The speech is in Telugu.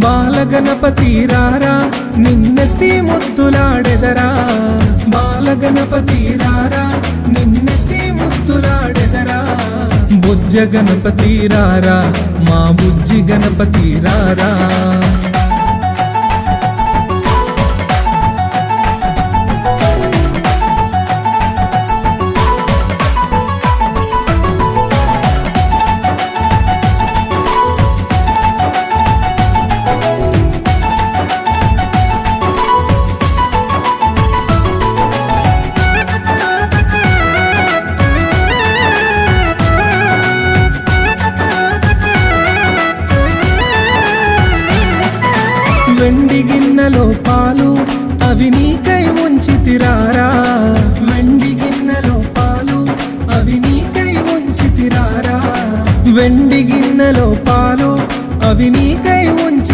బాలగణపతి రారా నిన్నెత్తి ముద్దులాడెదరా, బాలగణపతి రారా నిన్నెత్తి ముద్దులాడెదరా, బుజ్జ గణపతి రారా మా బుజ్జి గణపతి రారా. వెండి గిన్నెలో పాలు అవి నీకై ఉంచితిరారా, వెండి గిన్నెలో పాలు అవి నీకై ఉంచితిరారా, వెండి గిన్నెలో పాలు అవి నీకై ఉంచి